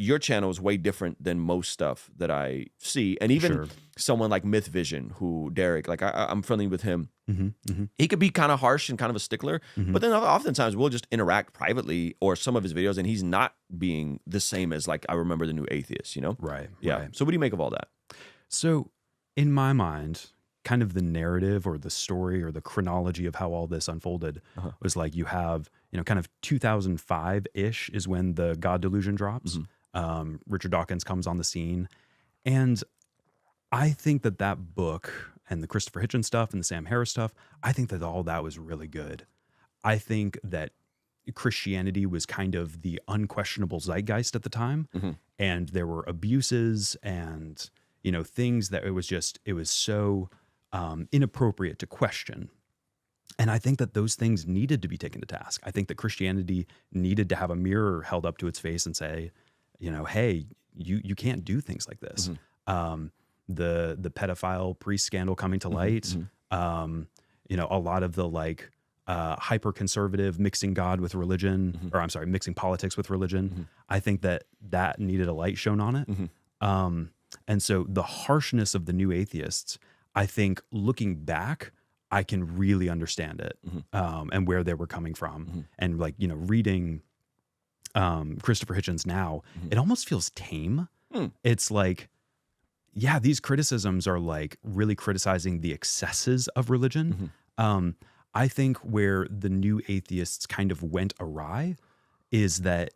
your channel is way different than most stuff that I see. And even someone like Myth Vision, who Derek, like I'm friendly with him. He could be kind of harsh and kind of a stickler, but then oftentimes we'll just interact privately or some of his videos, and he's not being the same as like I remember the New Atheist, you know? Right. Yeah. Right. So what do you make of all that? So in my mind, kind of the narrative or the story or the chronology of how all this unfolded was like you have, kind of 2005-ish is when the God delusion drops. Richard Dawkins comes on the scene. And I think that book and the Christopher Hitchens stuff and the Sam Harris stuff, I think that all that was really good. I think that Christianity was kind of the unquestionable zeitgeist at the time. And there were abuses and, things that it was so inappropriate to question. And I think that those things needed to be taken to task. I think that Christianity needed to have a mirror held up to its face and say, hey, you can't do things like this. The pedophile priest scandal coming to light, a lot of the like hyper conservative mixing God with religion, or I'm sorry, mixing politics with religion. I think that needed a light shown on it. And so the harshness of the New Atheists, I think looking back, I can really understand it and where they were coming from. And like, reading Christopher Hitchens now, it almost feels tame. It's like, yeah, these criticisms are like really criticizing the excesses of religion. I think where the New Atheists kind of went awry is that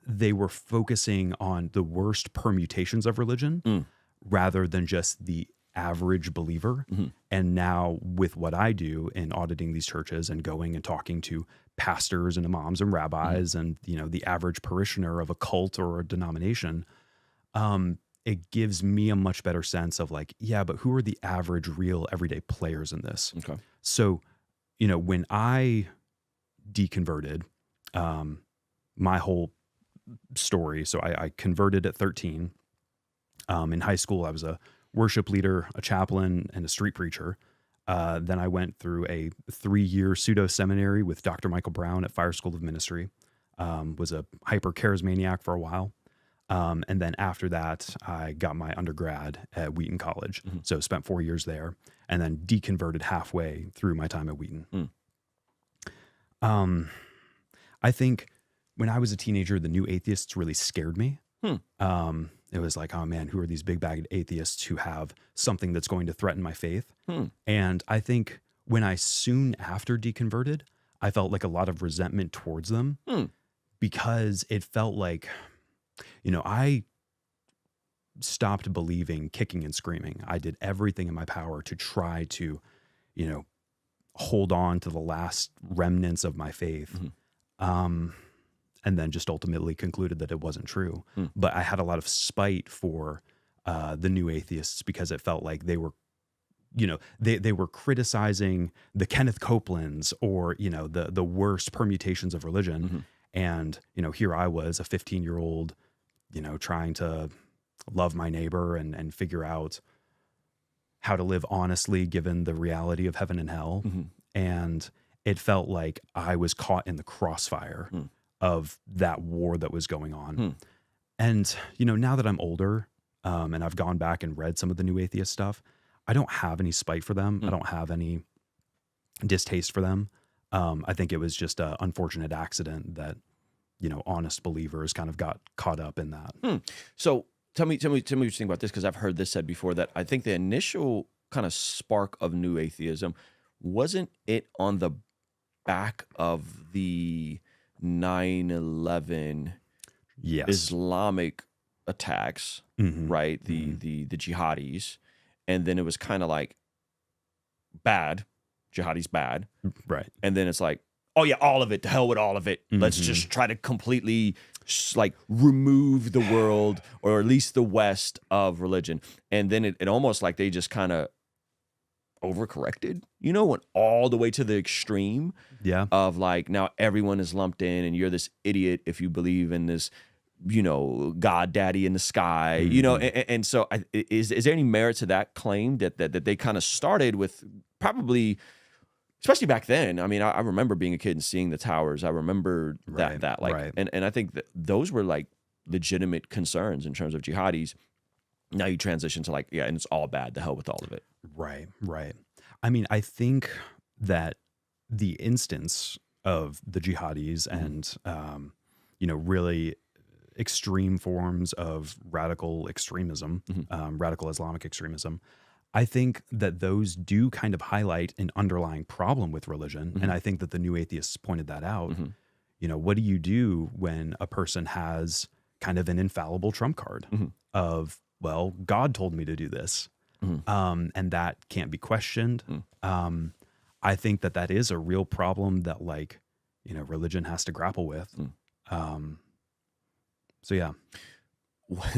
they were focusing on the worst permutations of religion rather than just the average believer. And now with what I do in auditing these churches and going and talking to pastors and imams and rabbis and, the average parishioner of a cult or a denomination, it gives me a much better sense of like, yeah, but who are the average, real, everyday players in this? Okay. So, when I deconverted, my whole story, so I converted at 13. In high school, I was a worship leader, a chaplain, and a street preacher. Then I went through a 3-year pseudo-seminary with Dr. Michael Brown at Fire School of Ministry, was a hyper-charismatic for a while. And then after that, I got my undergrad at Wheaton College. So spent 4 years there and then deconverted halfway through my time at Wheaton. I think when I was a teenager, the New Atheists really scared me. It was like, oh man, who are these big bagged atheists who have something that's going to threaten my faith? And I think when I soon after deconverted, I felt like a lot of resentment towards them because it felt like, I stopped believing, kicking and screaming. I did everything in my power to try to, hold on to the last remnants of my faith. And then just ultimately concluded that it wasn't true. But I had a lot of spite for the New Atheists because it felt like they were, they were criticizing the Kenneth Copelands or, the worst permutations of religion. And, here I was, a 15-year-old, trying to love my neighbor and figure out how to live honestly given the reality of heaven and hell. And it felt like I was caught in the crossfire of that war that was going on. And, now that I'm older and I've gone back and read some of the New Atheist stuff, I don't have any spite for them. I don't have any distaste for them. I think it was just an unfortunate accident that, honest believers kind of got caught up in that. So tell me what you think about this, because I've heard this said before that I think the initial kind of spark of New Atheism, wasn't it on the back of the 9/11 Islamic attacks, right? The jihadis, and then it was kind of like bad, jihadis bad, right? And then it's like, oh yeah, all of it, to hell with all of it. Let's just try to completely like remove the world, or at least the West, of religion. And then it almost like they just kind of overcorrected, went all the way to the extreme of like, now everyone is lumped in and you're this idiot if you believe in this, God daddy in the sky, and so is there any merit to that claim that they kind of started with, probably, especially back then? I mean, I remember being a kid and seeing the towers. I remember that like, and I think that those were like legitimate concerns in terms of jihadis. Now you transition to like, yeah, and it's all bad. The hell with all of it. Right, right. I mean, I think that the instance of the jihadis and, really extreme forms of radical extremism, radical Islamic extremism, I think that those do kind of highlight an underlying problem with religion. And I think that the New Atheists pointed that out. What do you do when a person has kind of an infallible trump card of, well, God told me to do this, and that can't be questioned. I think that is a real problem that, like, religion has to grapple with. So yeah. What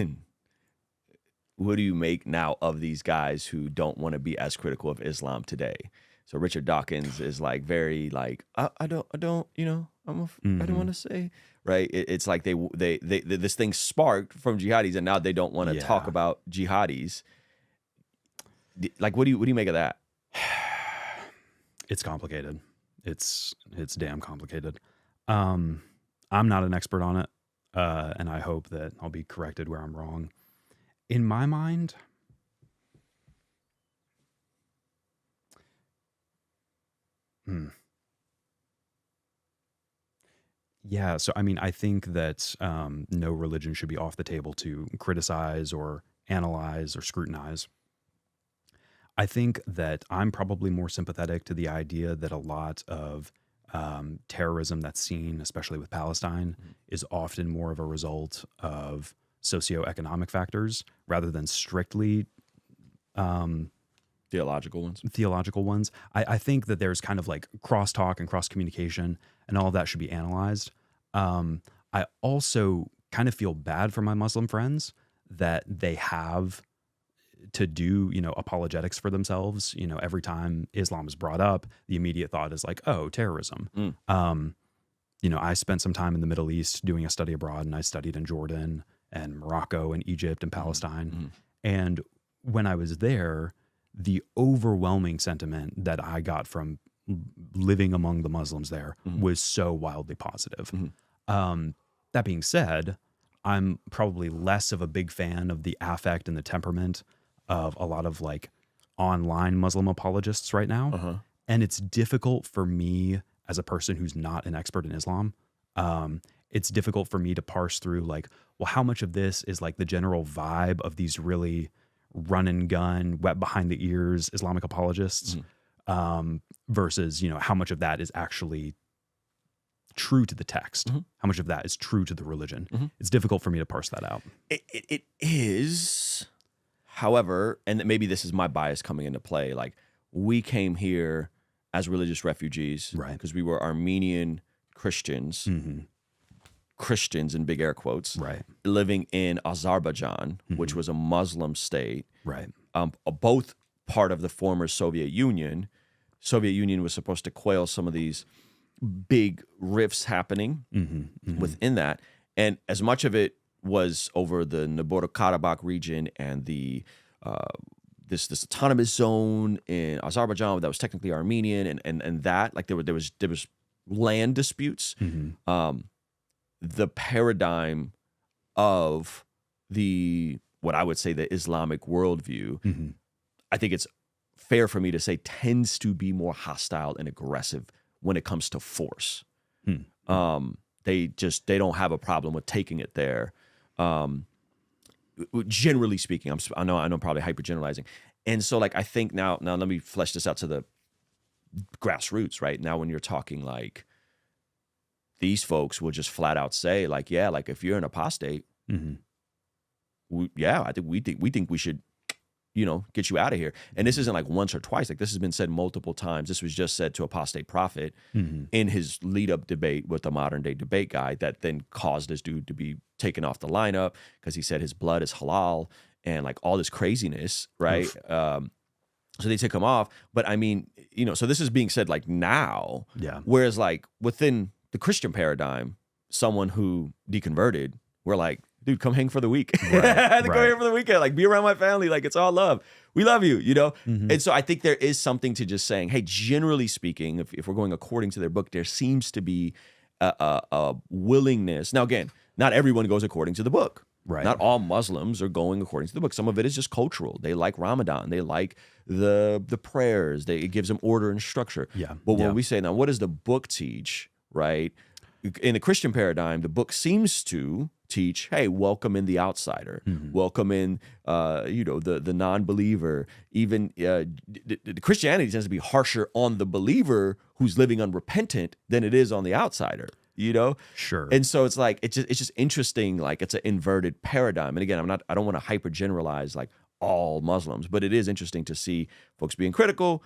do you make now of these guys who don't want to be as critical of Islam today? So Richard Dawkins is like very like, I don't I don't want to say, right. It's like they this thing sparked from jihadis, and now they don't want to talk about jihadis. Like, what do you make of that? It's complicated. It's damn complicated. I'm not an expert on it, and I hope that I'll be corrected where I'm wrong. In my mind, yeah. So I mean, I think that no religion should be off the table to criticize or analyze or scrutinize. I think that I'm probably more sympathetic to the idea that a lot of terrorism that's seen, especially with Palestine, is often more of a result of socioeconomic factors rather than strictly theological ones. I think that there's kind of like crosstalk and cross communication, and all of that should be analyzed. I also kind of feel bad for my Muslim friends that they have to do, apologetics for themselves. Every time Islam is brought up, the immediate thought is like, oh, terrorism. I spent some time in the Middle East doing a study abroad, and I studied in Jordan and Morocco and Egypt and Palestine. And when I was there, the overwhelming sentiment that I got from living among the Muslims there was so wildly positive. That being said, I'm probably less of a big fan of the affect and the temperament of a lot of like online Muslim apologists right now. And it's difficult for me as a person who's not an expert in Islam. It's difficult for me to parse through like, well, how much of this is like the general vibe of these really run and gun, wet behind the ears Islamic apologists versus, how much of that is actually true to the text? How much of that is true to the religion? It's difficult for me to parse that out. It is. However, and maybe this is my bias coming into play, like we came here as religious refugees, right? Because we were Armenian Christians, Christians in big air quotes, right? Living in Azerbaijan, which was a Muslim state, right? Both part of the former Soviet Union. Soviet Union was supposed to quell some of these big rifts happening within that, and as much of it was over the Nagorno-Karabakh region and the this autonomous zone in Azerbaijan that was technically Armenian, and that like there was land disputes. The paradigm of what I would say the Islamic worldview, I think it's fair for me to say tends to be more hostile and aggressive when it comes to force. They don't have a problem with taking it there. Generally speaking, I know I'm probably hyper generalizing. And so like, I think now let me flesh this out to the grassroots, right? Now, when you're talking like these folks will just flat out say like, yeah, like if you're an apostate, we think we should, get you out of here. And this isn't like once or twice. Like this has been said multiple times. This was just said to Apostate Prophet in his lead up debate with the modern day debate guy that then caused this dude to be taken off the lineup because he said his blood is halal and like all this craziness, right? So they took him off. But I mean, so this is being said like now, whereas like within the Christian paradigm, someone who deconverted, we're like, dude, come hang for the week. Come here for the weekend. Like, be around my family. Like, it's all love. We love you, And so I think there is something to just saying, hey, generally speaking, if we're going according to their book, there seems to be a willingness. Now, again, not everyone goes according to the book. Right. Not all Muslims are going according to the book. Some of it is just cultural. They like Ramadan. They like the prayers. It gives them order and structure. Yeah. But when Yeah. we say, now, what does the book teach, right? In the Christian paradigm, the book seems to teach, hey, welcome in the outsider, welcome in, the non-believer. Even the Christianity tends to be harsher on the believer who's living unrepentant than it is on the outsider. Sure. And so it's like it's just interesting. Like, it's an inverted paradigm. And again, I don't want to hyper generalize like all Muslims, but it is interesting to see folks being critical.